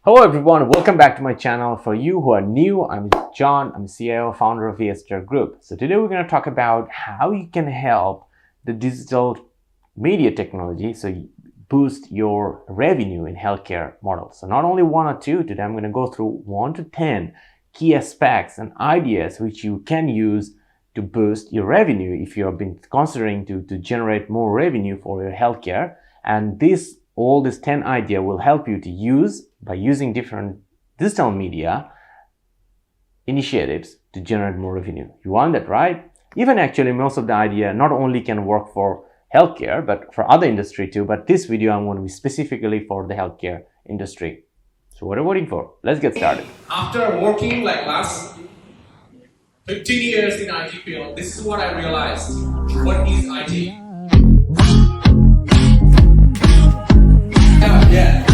Hello everyone, welcome back to my channel. For you who are new, I'm John, I'm CIO, founder of VSHR Group. So today we're going to talk about how you can help the digital media technology so you boost your revenue in healthcare models. So not only one or two, today I'm going to go through 1 to 10 key aspects and ideas which you can use to boost your revenue if you have been considering to generate more revenue for your healthcare. And all these 10 ideas will help you to use by using different digital media initiatives to generate more revenue. You want that, right? Even actually most of the idea not only can work for healthcare, but for other industry too. But this video I'm going to be specifically for the healthcare industry. So what are you waiting for? Let's get started. After working like last 15 years in IT field, this is what I realized. What is IT? Yeah.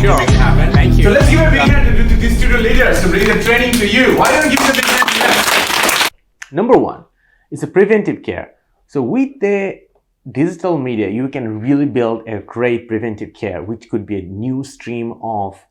Sure. Thank you. So let's give a big hand to these student leaders to bring the training to you. Why don't you give a big hand to them? Number one is a preventive care. So with the digital media, you can really build a great preventive care, which could be a new stream of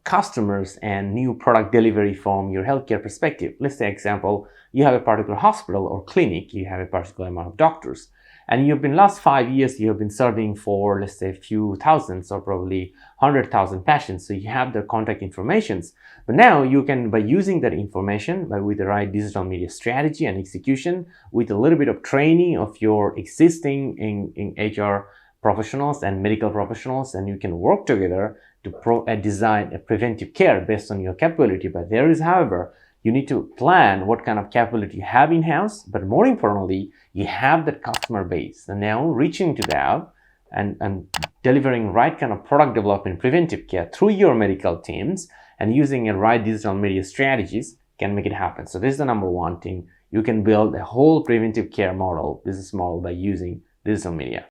customers and new product delivery from your healthcare perspective. Let's say, example, you have a particular hospital or clinic, you have a particular amount of doctors, and you've been last 5 years, you have been serving for, let's say, a few thousands or probably 100,000 patients. So you have their contact informations. But now you can, by using that information, with the right digital media strategy and execution, with a little bit of training of your existing in HR professionals and medical professionals, and you can work together to design a preventive care based on your capability. But there is, however, you need to plan what kind of capability you have in-house, but more importantly, you have that customer base. And now reaching to that and delivering right kind of product development, preventive care through your medical teams and using a right digital media strategies can make it happen. So this is the number one thing. You can build a whole preventive care model, business model, by using digital media.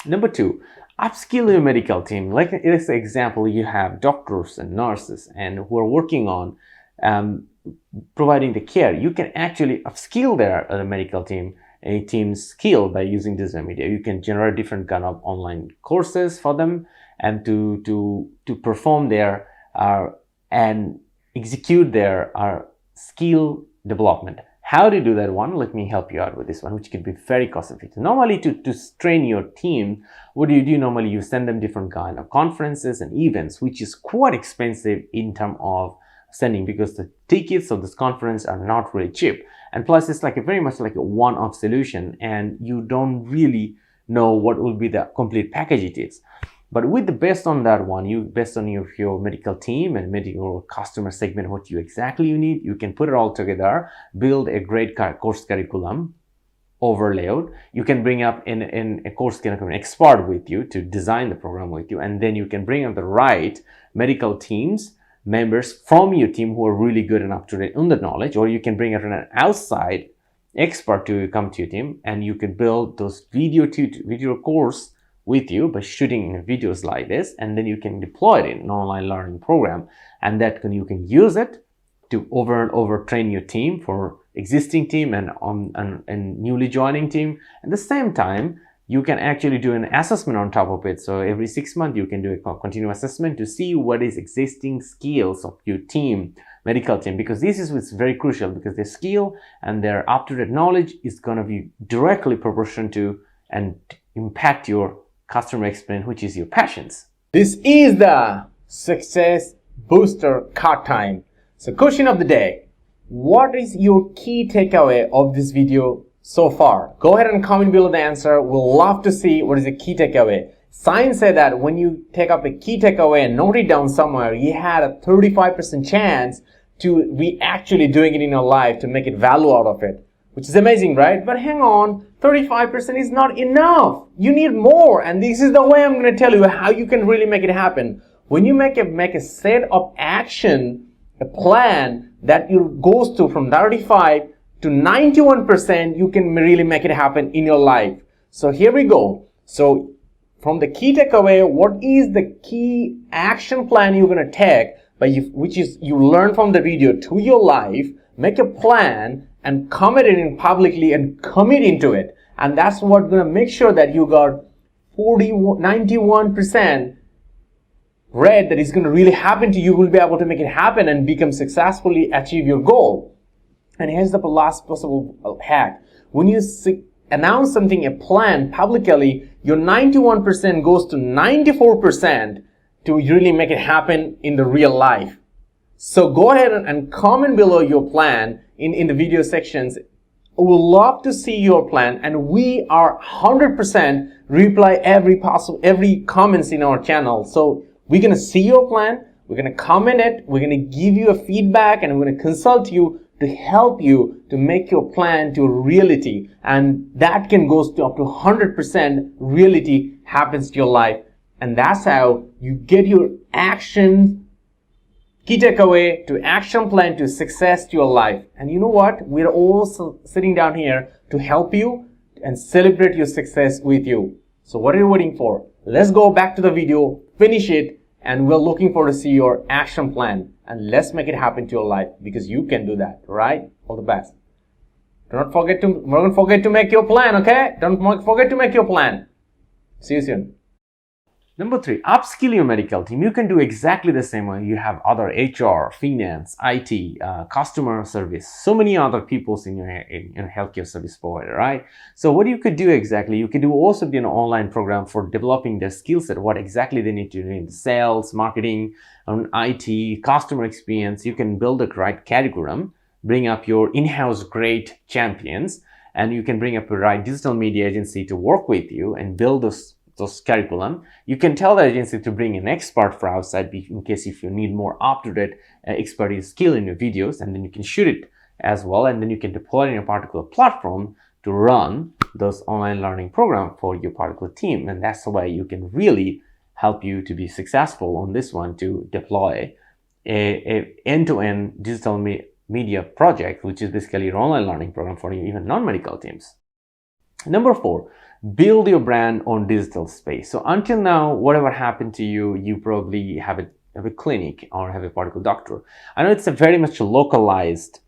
Number two, upskill your medical team. Like this example, you have doctors and nurses and who are working on providing the care. You can actually upskill their medical team, a team's skill by using digital media. You can generate different kind of online courses for them and to perform their and execute their skill development. How to do that one? Let me help you out with this one, which could be very cost effective. Normally, to train your team, what do? Normally, you send them different kind of conferences and events, which is quite expensive in terms of sending, because the tickets of this conference are not really cheap, and plus it's very much like a one-off solution, and you don't really know what will be the complete package it is. But based on that one, based on your medical team and medical customer segment, what you need, you can put it all together, build a great course curriculum overload. You can bring up in a course curriculum expert with you to design the program with you, and then you can bring up the right medical teams members from your team who are really good and up to date on the knowledge, or you can bring in an outside expert to come to your team, and you can build those video course with you by shooting videos like this, and then you can deploy it in an online learning program, and you can use it to over train your team for existing team and newly joining team. At the same time, you can actually do an assessment on top of it. So every 6 months, you can do a continuous assessment to see what is existing skills of your team, medical team, because this is very crucial, because their skill and their up-to-date knowledge is going to be directly proportional to and impact your customer experience, which is your passions. This is the Success Booster Card Time. So question of the day, what is your key takeaway of this video so far? Go ahead and comment below the answer. We'll love to see what is the key takeaway. Science said that when you take up a key takeaway and note it down somewhere, you had a 35% chance to be actually doing it in your life to make it value out of it, which is amazing, right? But hang on, 35% is not enough. You need more, and this is the way I'm going to tell you how you can really make it happen. When you make a set of action, a plan that goes to from 35 to 91%, you can really make it happen in your life. So here we go. So from the key takeaway, what is the key action plan you're going to take, which is you learn from the video to your life, make a plan and commit it in publicly and commit into it. And that's what's going to make sure that you got 91% read that is going to really happen to you, will be able to make it happen and become successfully achieve your goal. And here's the last possible hack. When you announce something, a plan publicly, your 91% goes to 94% to really make it happen in the real life. So go ahead and comment below your plan in the video sections. We would love to see your plan, and we are 100% reply every comments in our channel. So we're going to see your plan, we're going to comment it, we're going to give you a feedback, and we're going to consult you to help you to make your plan to a reality. And that can go to up to 100% reality happens to your life. And that's how you get your action, key takeaway to action plan to success to your life. And you know what? We're also sitting down here to help you and celebrate your success with you. So what are you waiting for? Let's go back to the video, finish it, and we're looking forward to see your action plan. And let's make it happen to your life, because you can do that, right? All the best. Don't forget to make your plan, okay? Don't forget to make your plan. See you soon. Number 3, upskill your medical team. You can do exactly the same way. You have other HR, finance, IT, customer service, so many other people in your healthcare service provider, right? So what you could do exactly, you could do also be an online program for developing their skill set, what exactly they need to do in sales, marketing, IT, customer experience. You can build the right curriculum, bring up your in-house great champions, and you can bring up a right digital media agency to work with you and build those curriculum. You can tell the agency to bring an expert for outside in case if you need more up-to-date expertise skill in your videos, and then you can shoot it as well, and then you can deploy it in a particular platform to run those online learning program for your particular team. And that's the way you can really help you to be successful on this one, to deploy a end-to-end digital media project, which is basically your online learning program for even non-medical teams. Number 4, build your brand on digital space. So until now, whatever happened to you, you probably have a clinic or have a particular doctor. I know it's a very much localized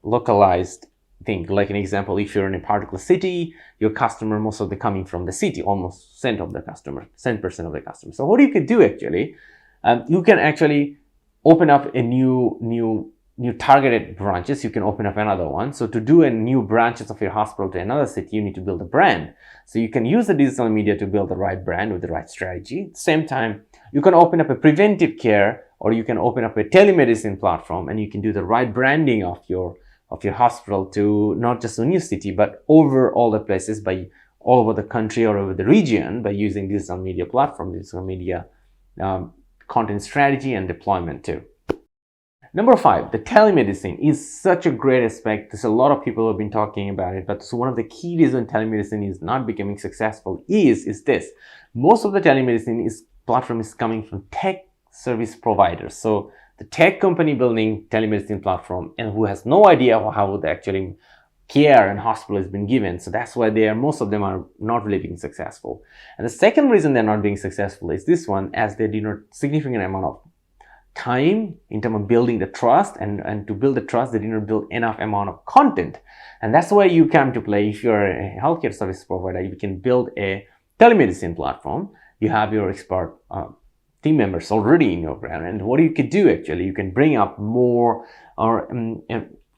thing. Like an example, if you're in a particular city, your customer, most of them coming from the city, almost 10% of the customer. So what you could do actually, you can actually open up a new targeted branches. You can open up another one. So to do a new branches of your hospital to another city, you need to build a brand. So you can use the digital media to build the right brand with the right strategy. At the same time, you can open up a preventive care, or you can open up a telemedicine platform, and you can do the right branding of your hospital to not just a new city, but over all the places, by all over the country or over the region, by using digital media platform, digital media content strategy and deployment too. Number 5, the telemedicine is such a great aspect. There's a lot of people who have been talking about it, but so one of the key reasons telemedicine is not becoming successful is this. Most of the telemedicine platform is coming from tech service providers. So the tech company building telemedicine platform, and who has no idea how the actually care and hospital has been given. So that's why most of them are not really being successful. And the second reason they're not being successful is this one, as they did not significant amount of time in terms of building the trust, and to build the trust they didn't build enough amount of content. And that's why you come to play. If you're a healthcare service provider, you can build a telemedicine platform. You have your expert team members already in your brand, and what you could do actually, you can bring up more or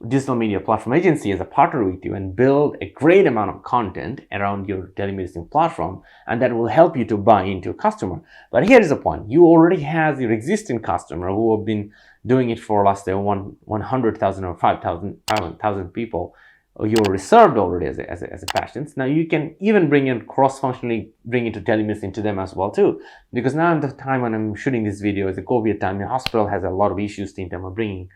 digital media platform agency as a partner with you and build a great amount of content around your telemedicine platform, and that will help you to buy into a customer. But here is the point: you already have your existing customer who have been doing it for last 100,000 or 5,000 people. You're reserved already as a patient. Now you can even bring in cross-functionally bring into telemedicine to them as well too, because now at the time when I'm shooting this video, it's a COVID time. Your hospital has a lot of issues in terms of bringing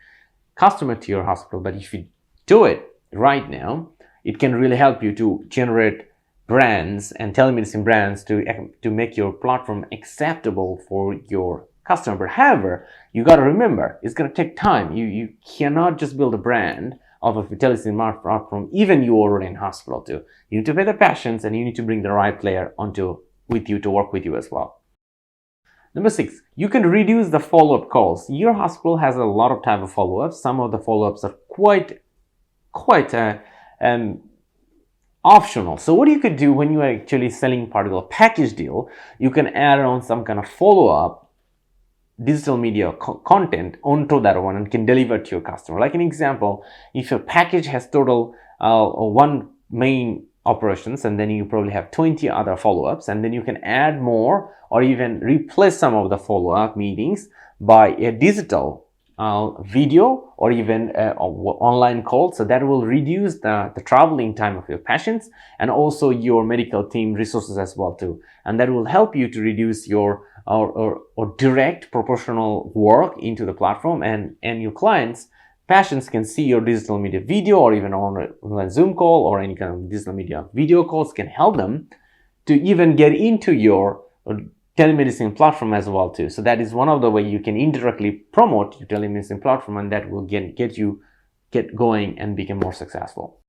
customer to your hospital. But if you do it right now, it can really help you to generate brands and telemedicine brands to make your platform acceptable for your customer. But however, you got to remember, it's going to take time. You cannot just build a brand of a telemedicine platform, even you already in hospital too. You need to pay the patients, and you need to bring the right player with you to work with you as well. Number 6, you can reduce the follow-up calls. Your hospital has a lot of type of follow-ups. Some of the follow-ups are quite optional. So what you could do when you are actually selling part of a package deal, you can add on some kind of follow-up digital media content onto that one and can deliver to your customer. Like an example, if your package has total one main operations, and then you probably have 20 other follow-ups, and then you can add more or even replace some of the follow-up meetings by a digital video or even online call. So that will reduce the traveling time of your patients and also your medical team resources as well too. And that will help you to reduce your or direct proportional work into the platform, and your clients, patients can see your digital media video or even online Zoom call or any kind of digital media video calls can help them to even get into your telemedicine platform as well too. So that is one of the way you can indirectly promote your telemedicine platform, and that will get going and become more successful.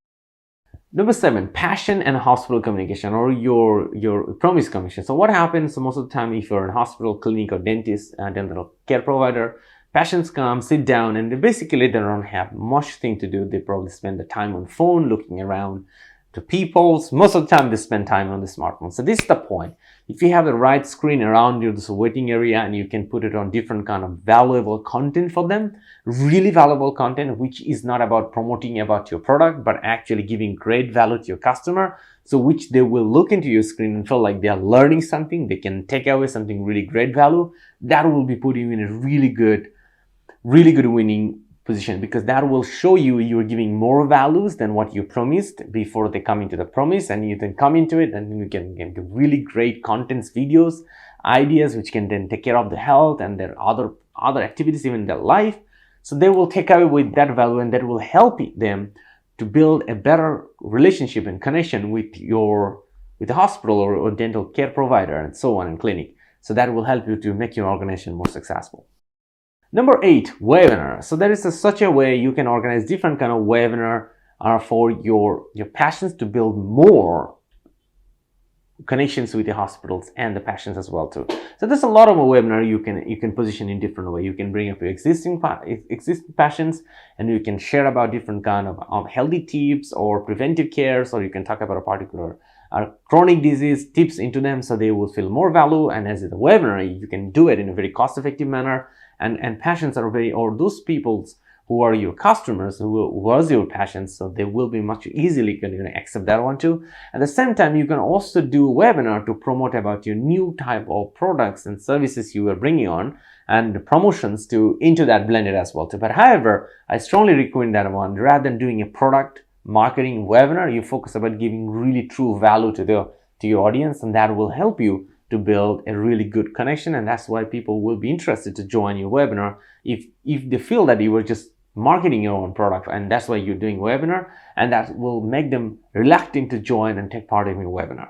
Number 7, passion and hospital communication, or your promise communication. So what happens most of the time if you're in hospital, clinic, or dentist, dental care provider, patients come, sit down, and they don't have much thing to do. They probably spend the time on phone, looking around to people. Most of the time they spend time on the smartphone. So this is the point. If you have the right screen around you, this waiting area, and you can put it on different kind of valuable content for them, really valuable content, which is not about promoting about your product, but actually giving great value to your customer. So which they will look into your screen and feel like they are learning something, they can take away something really great value. That will be putting you in a really good winning position, because that will show you're giving more values than what you promised before they come into the promise, and you then come into it and you can do really great contents, videos, ideas which can then take care of the health and their other activities even in their life. So they will take away with that value, and that will help them to build a better relationship and connection with the hospital or dental care provider and so on, and clinic. So that will help you to make your organization more successful. Number 8, webinar. So there is such a way you can organize different kind of webinar for your patients to build more connections with the hospitals and the patients as well too. So there's a lot of a webinar you can position in different way. You can bring up your existing patients, and you can share about different kind of healthy tips or preventive cares, or you can talk about a particular chronic disease tips into them, so they will feel more value. And as a webinar, you can do it in a very cost-effective manner. And patients are or those people who are your customers, who was your patients, so they will be much easily going to accept that one too. At the same time, you can also do a webinar to promote about your new type of products and services you are bringing on, and the promotions into that blended as well too. But however, I strongly recommend that one, rather than doing a product marketing webinar, you focus about giving really true value to your audience, and that will help you to build a really good connection. And that's why people will be interested to join your webinar if they feel that you were just marketing your own product, and that's why you're doing webinar, and that will make them reluctant to join and take part in your webinar.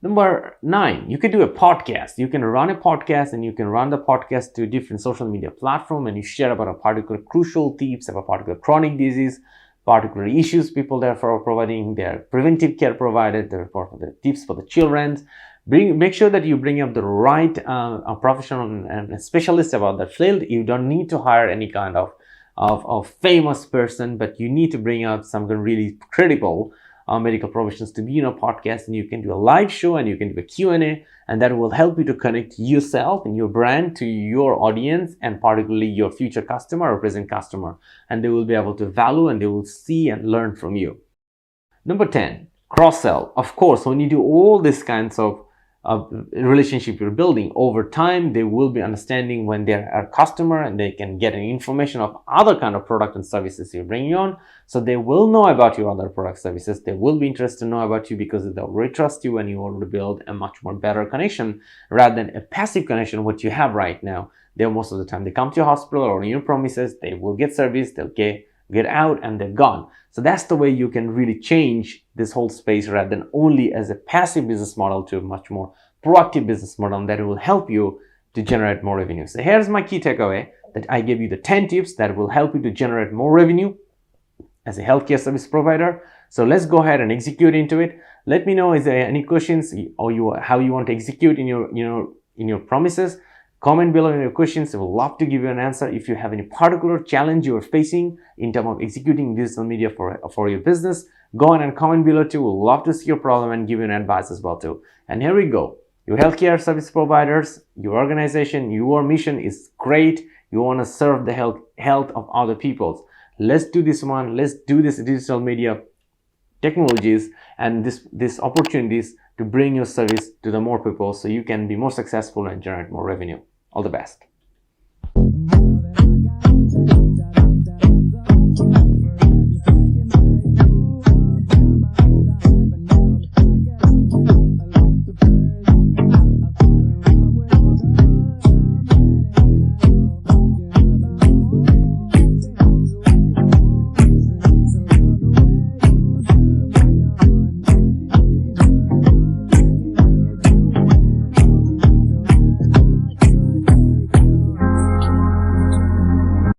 Number 9, you can do a podcast. You can run a podcast, and you can run the podcast to different social media platform, and you share about a particular crucial tips about a particular chronic disease, particular issues people therefore providing their preventive care provided, therefore the tips for the children. Make sure that you bring up the right professional and a specialist about that field. You don't need to hire any kind of famous person, but you need to bring up some really credible medical professionals to be in a podcast, and you can do a live show, and you can do a Q&A, and that will help you to connect yourself and your brand to your audience, and particularly your future customer or present customer, and they will be able to value and they will see and learn from you. Number 10, cross-sell. Of course, when you do all these kinds of relationship you're building over time, they will be understanding when they're a customer, and they can get information of other kind of product and services you're bringing on. So they will know about your other product services. They will be interested to know about you because they already trust you, and you already build a much more better connection rather than a passive connection what you have right now. They're most of the time they come to your hospital or your premises, they will get service, they'll get out, and they're gone. So that's the way you can really change this whole space, rather than only as a passive business model to a much more proactive business model that will help you to generate more revenue. So here's my key takeaway, that I gave you the 10 tips that will help you to generate more revenue as a healthcare service provider. So let's go ahead and execute into it. Let me know, is there any questions or how you want to execute in your promises. Comment below in your questions. I would love to give you an answer. If you have any particular challenge you are facing in terms of executing digital media for your business, go on and comment below too. We'll love to see your problem and give you an advice as well too. And here we go. Your healthcare service providers, your organization, your mission is great. You want to serve the health of other people. Let's do this one. Let's do this digital media technologies and these opportunities to bring your service to the more people so you can be more successful and generate more revenue. All the best.